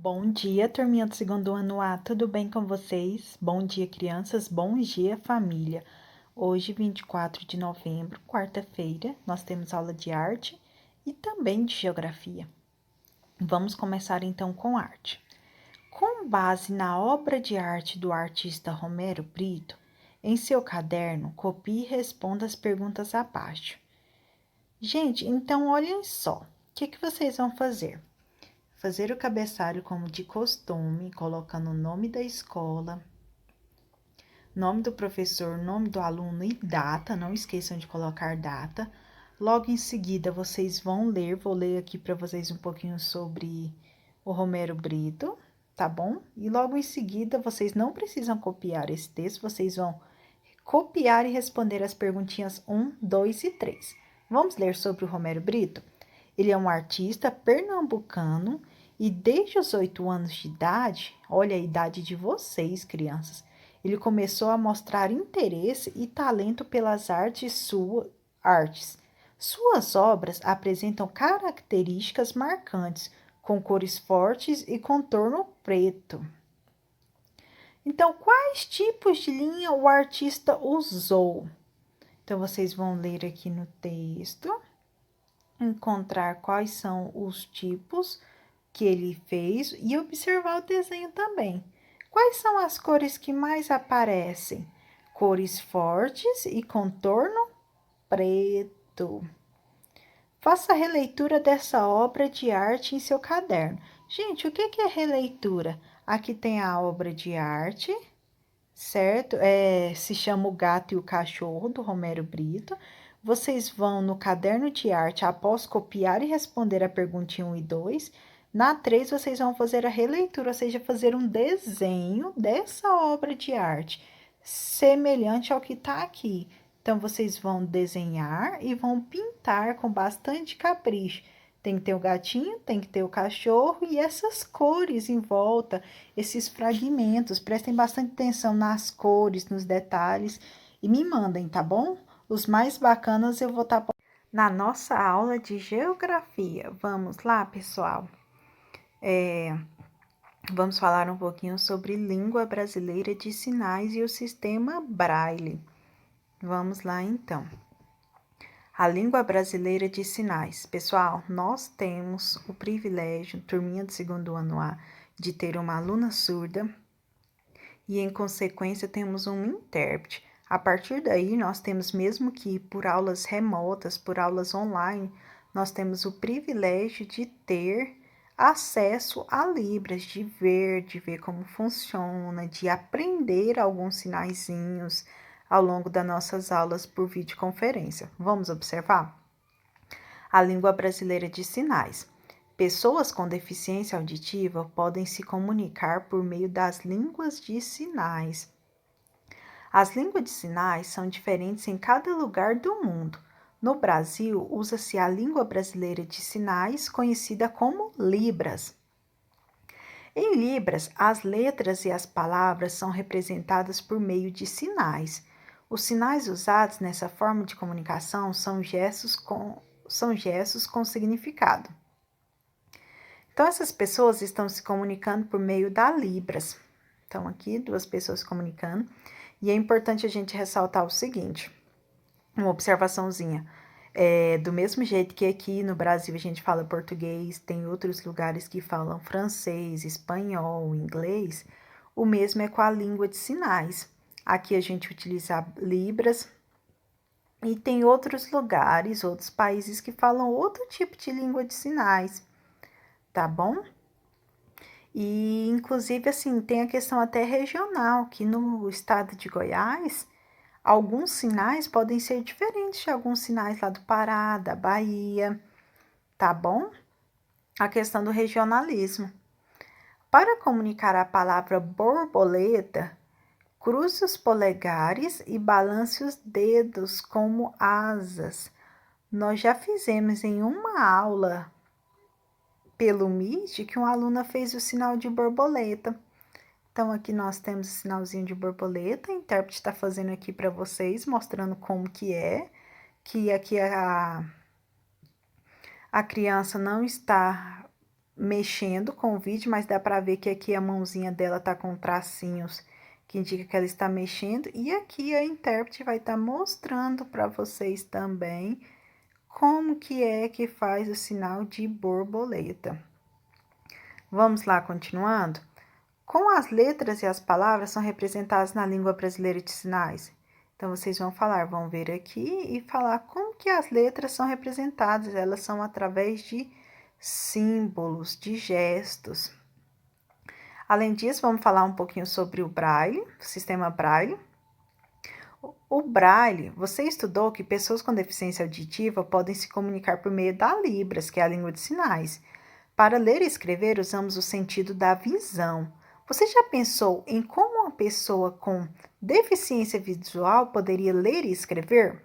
Bom dia, turminha do segundo ano A, tudo bem com vocês? Bom dia, crianças, bom dia, família. Hoje, 24 de novembro, quarta-feira, nós temos aula de arte e também de geografia. Vamos começar então com arte. Com base na obra de arte do artista Romero Brito, em seu caderno, copie e responda as perguntas abaixo. Gente, então olhem só, o que vocês vão fazer? Fazer o cabeçalho como de costume, colocando o nome da escola, nome do professor, nome do aluno e data, não esqueçam de colocar data. Logo em seguida, vocês vão ler, vou ler aqui para vocês um pouquinho sobre o Romero Brito, tá bom? E logo em seguida, vocês não precisam copiar esse texto, vocês vão copiar e responder as perguntinhas 1, 2 e 3. Vamos ler sobre o Romero Brito? Ele é um artista pernambucano e desde os 8 anos de idade, olha a idade de vocês, crianças, ele começou a mostrar interesse e talento pelas artes. Suas obras apresentam características marcantes, com cores fortes e contorno preto. Então, quais tipos de linha o artista usou? Então, vocês vão ler aqui no texto, encontrar quais são os tipos que ele fez e observar o desenho também. Quais são as cores que mais aparecem? Cores fortes e contorno preto. Faça a releitura dessa obra de arte em seu caderno. Gente, o que é releitura? Aqui tem a obra de arte, certo? Se chama O Gato e o Cachorro, do Romero Brito. Vocês vão no caderno de arte, após copiar e responder a perguntinha 1 e 2. Na 3, vocês vão fazer a releitura, ou seja, fazer um desenho dessa obra de arte, semelhante ao que está aqui. Então, vocês vão desenhar e vão pintar com bastante capricho. Tem que ter o gatinho, tem que ter o cachorro e essas cores em volta, esses fragmentos. Prestem bastante atenção nas cores, nos detalhes e me mandem, tá bom? Os mais bacanas eu vou estar na nossa aula de geografia. Vamos lá, pessoal? Vamos falar um pouquinho sobre língua brasileira de sinais e o sistema Braille. Vamos lá, então. A língua brasileira de sinais. Pessoal, nós temos o privilégio, turminha do segundo ano A, de ter uma aluna surda e, em consequência, temos um intérprete. A partir daí, nós temos mesmo que por aulas remotas, por aulas online, nós temos o privilégio de ter acesso a Libras, de ver como funciona, de aprender alguns sinaizinhos ao longo das nossas aulas por videoconferência. Vamos observar? A língua brasileira de sinais. Pessoas com deficiência auditiva podem se comunicar por meio das línguas de sinais. As línguas de sinais são diferentes em cada lugar do mundo. No Brasil, usa-se a língua brasileira de sinais, conhecida como Libras. Em Libras, as letras e as palavras são representadas por meio de sinais. Os sinais usados nessa forma de comunicação são gestos com significado. Então, essas pessoas estão se comunicando por meio da Libras. Então, aqui, duas pessoas se comunicando. E é importante a gente ressaltar o seguinte, uma observaçãozinha. Do mesmo jeito que aqui no Brasil a gente fala português, tem outros lugares que falam francês, espanhol, inglês, o mesmo é com a língua de sinais. Aqui a gente utiliza Libras e tem outros lugares, outros países que falam outro tipo de língua de sinais, tá bom? E inclusive assim, tem a questão até regional, que no estado de Goiás, alguns sinais podem ser diferentes de alguns sinais lá do Pará, da Bahia, tá bom? A questão do regionalismo. Para comunicar a palavra borboleta, cruze os polegares e balance os dedos como asas. Nós já fizemos em uma aula pelo Meet que uma aluna fez o sinal de borboleta. Então, aqui nós temos o sinalzinho de borboleta, a intérprete está fazendo aqui para vocês, mostrando como que é, que aqui a criança não está mexendo com o vídeo, mas dá para ver que aqui a mãozinha dela tá com tracinhos que indica que ela está mexendo. E aqui a intérprete vai estar mostrando para vocês também como que é que faz o sinal de borboleta. Vamos lá, continuando? Como as letras e as palavras são representadas na língua brasileira de sinais? Então, vocês vão ver aqui e falar como que as letras são representadas. Elas são através de símbolos, de gestos. Além disso, vamos falar um pouquinho sobre o Braille, o sistema Braille. O Braille, você estudou que pessoas com deficiência auditiva podem se comunicar por meio da Libras, que é a língua de sinais. Para ler e escrever, usamos o sentido da visão. Você já pensou em como uma pessoa com deficiência visual poderia ler e escrever?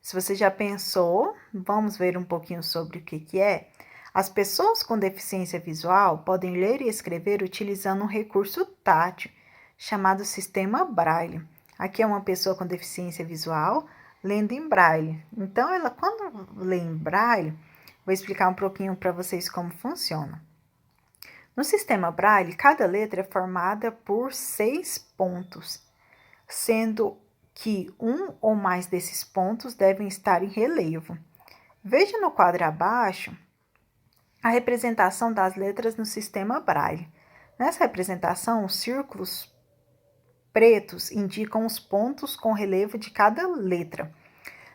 Se você já pensou, vamos ver um pouquinho sobre o que é. As pessoas com deficiência visual podem ler e escrever utilizando um recurso tátil, chamado sistema Braille. Aqui é uma pessoa com deficiência visual lendo em Braille. Então, ela quando lê em Braille, vou explicar um pouquinho para vocês como funciona. No sistema Braille, cada letra é formada por 6 pontos, sendo que um ou mais desses pontos devem estar em relevo. Veja no quadro abaixo a representação das letras no sistema Braille. Nessa representação, os círculos pretos indicam os pontos com relevo de cada letra.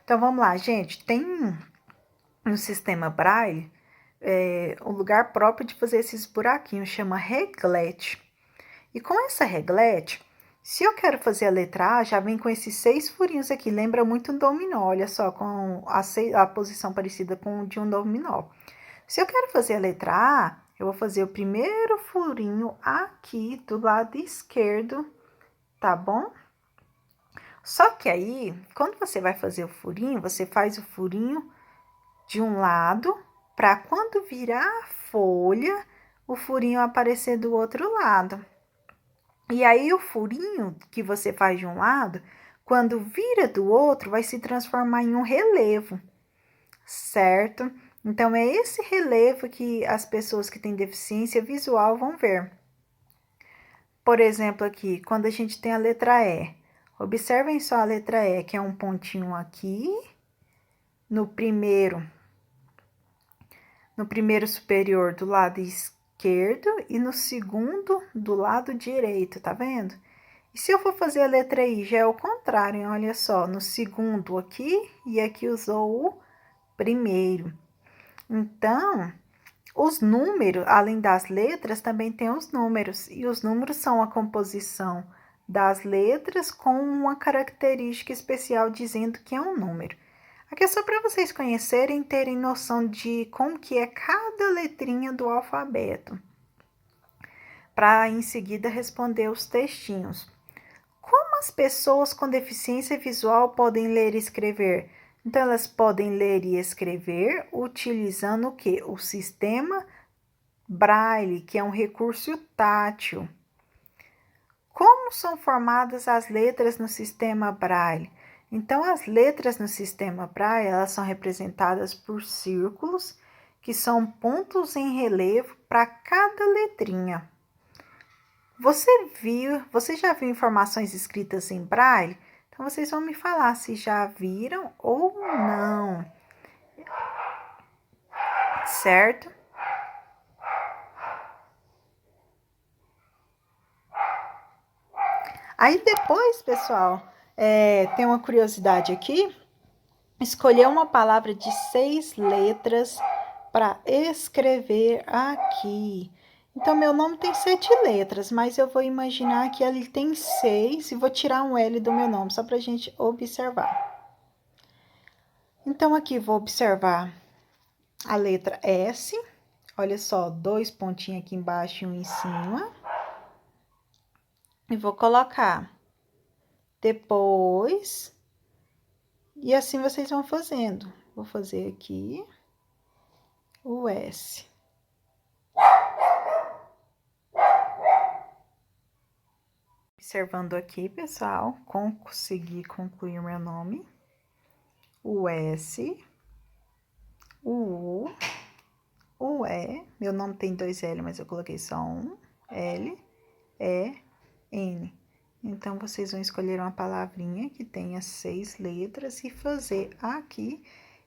Então, vamos lá, gente. Tem no sistema Braille um lugar próprio de fazer esses buraquinhos, chama reglete. E com essa reglete, se eu quero fazer a letra A, já vem com esses 6 furinhos aqui. Lembra muito um dominó, olha só, com a posição parecida com de um dominó. Se eu quero fazer a letra A, eu vou fazer o primeiro furinho aqui do lado esquerdo, tá bom? Só que aí, quando você vai fazer o furinho, você faz o furinho de um lado, para quando virar a folha, o furinho aparecer do outro lado. E aí, o furinho que você faz de um lado, quando vira do outro, vai se transformar em um relevo, certo? Então, é esse relevo que as pessoas que têm deficiência visual vão ver. Por exemplo, aqui, quando a gente tem a letra E, observem só a letra E, que é um pontinho aqui, no primeiro superior do lado esquerdo e no segundo do lado direito, tá vendo? E se eu for fazer a letra I, já é o contrário, hein? Olha só, no segundo aqui e aqui usou o primeiro. Então, os números, além das letras, também tem os números. E os números são a composição das letras com uma característica especial dizendo que é um número. Aqui é só para vocês conhecerem e terem noção de como que é cada letrinha do alfabeto. Para em seguida responder os textinhos. Como as pessoas com deficiência visual podem ler e escrever? Então, elas podem ler e escrever utilizando o quê? O sistema Braille, que é um recurso tátil. Como são formadas as letras no sistema Braille? Então, as letras no sistema Braille, elas são representadas por círculos, que são pontos em relevo para cada letrinha. Você já viu informações escritas em Braille? Então, vocês vão me falar se já viram ou não, certo? Aí depois, pessoal, tem uma curiosidade aqui. Escolher uma palavra de 6 letras para escrever aqui. Então, meu nome tem 7 letras, mas eu vou imaginar que ele tem 6 e vou tirar um L do meu nome, só para a gente observar. Então, aqui vou observar a letra S. Olha só, 2 pontinhos aqui embaixo e um em cima. E vou colocar depois. E assim vocês vão fazendo. Vou fazer aqui o S. Observando aqui, pessoal, consegui concluir meu nome. O S, o U, o no E. Meu nome tem 2 L, mas eu coloquei só um. L, E, N. Então, vocês vão escolher uma palavrinha que tenha 6 letras e fazer aqui.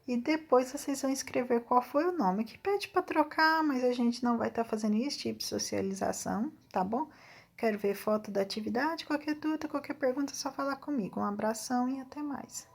E depois vocês vão escrever qual foi o nome. Que pede para trocar, mas a gente não vai estar fazendo esse tipo de socialização, tá bom? Quero ver foto da atividade. Qualquer dúvida, qualquer pergunta, é só falar comigo. Um abração e até mais.